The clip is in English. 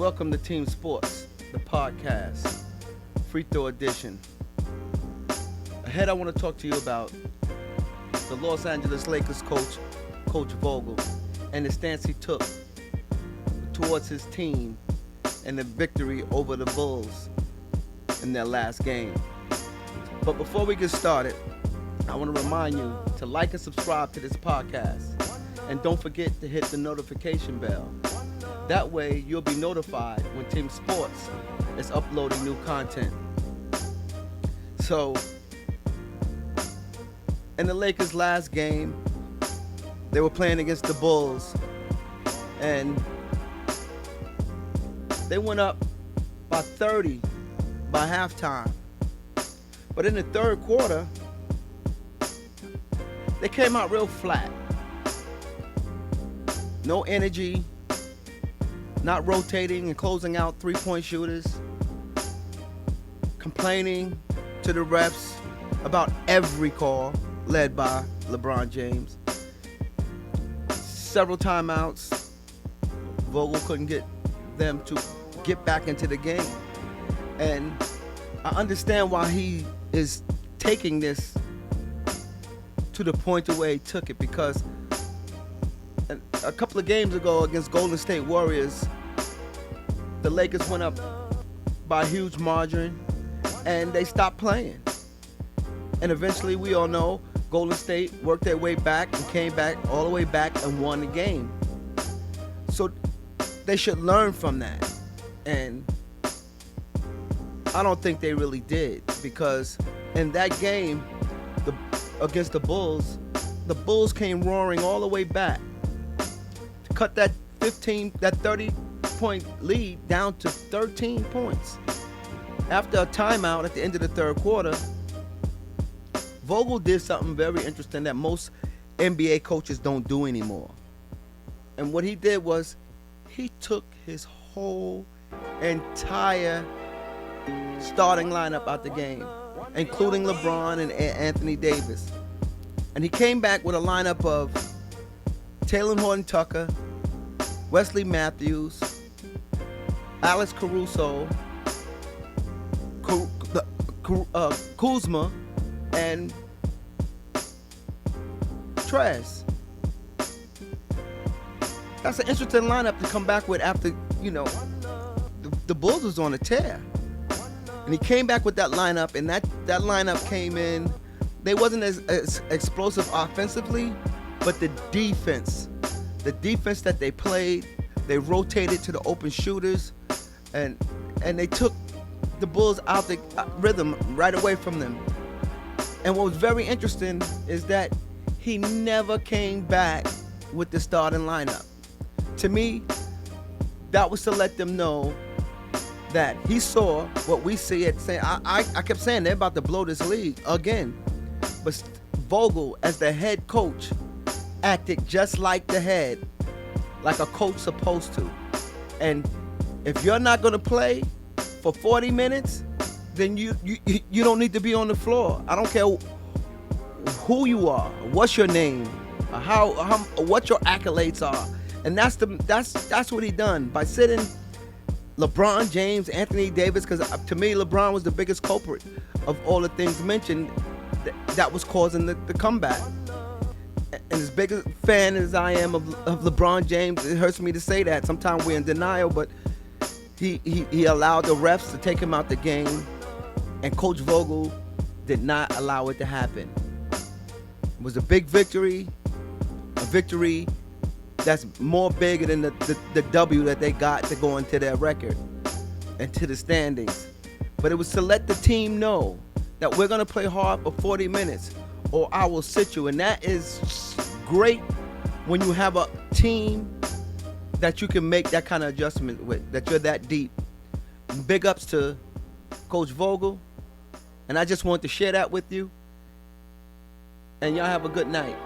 Welcome to Team Sports, the podcast, free throw edition. Ahead, I want to talk to you about the Los Angeles Lakers Coach Vogel, and the stance he took towards his team and the victory over the Bulls in their last game. But before we get started, I want to remind you to like and subscribe to this podcast. And don't forget to hit the notification bell. That way you'll be notified when Team Sports is uploading new content. So, in the Lakers' last game, they were playing against the Bulls. And they went up by 30 by halftime. But in the third quarter, they came out real flat. No energy, not rotating and closing out three-point shooters, complaining to the refs about every call, led by LeBron James. Several timeouts. Vogel couldn't get them to get back into the game. And I understand why he is taking this to the point of where he took it, because a couple of games ago against Golden State Warriors, the Lakers went up by a huge margin and they stopped playing. And eventually, we all know, Golden State worked their way back and came back all the way back and won the game. So they should learn from that. And I don't think they really did, because in that game against the Bulls came roaring all the way back to cut that 30-point lead down to 13 points. After a timeout at the end of the third quarter, Vogel did something very interesting that most NBA coaches don't do anymore. And what he did was he took his whole entire starting lineup out the game, including LeBron and Anthony Davis. And he came back with a lineup of Taylor Horton-Tucker, Wesley Matthews, Alex Caruso, Kuzma, and Trez. That's an interesting lineup to come back with after, the Bulls was on a tear. And he came back with that lineup, and that lineup came in. They wasn't as explosive offensively, but the defense that they played, they rotated to the open shooters, and they took the Bulls out the rhythm right away from them. And what was very interesting is that he never came back with the starting lineup. To me, that was to let them know that he saw what we see at saying. I kept saying they're about to blow this league again. But Vogel, as the head coach, acted just like the head, like a coach supposed to. And if you're not going to play for 40 minutes, then you don't need to be on the floor. I don't care who you are, what's your name, what your accolades are. And that's what he done by sitting LeBron James, Anthony Davis, because to me, LeBron was the biggest culprit of all the things mentioned that was causing the comeback. And as big a fan as I am of LeBron James, it hurts me to say that. Sometimes we're in denial, but he allowed the refs to take him out the game, and Coach Vogel did not allow it to happen. It was a big victory, a victory that's more bigger than the W that they got to go into their record and to the standings. But it was to let the team know that we're going to play hard for 40 minutes or I will sit you. And that is great when you have a team that you can make that kind of adjustment with, that you're that deep. Big ups to Coach Vogel. And I just wanted to share that with you. And y'all have a good night.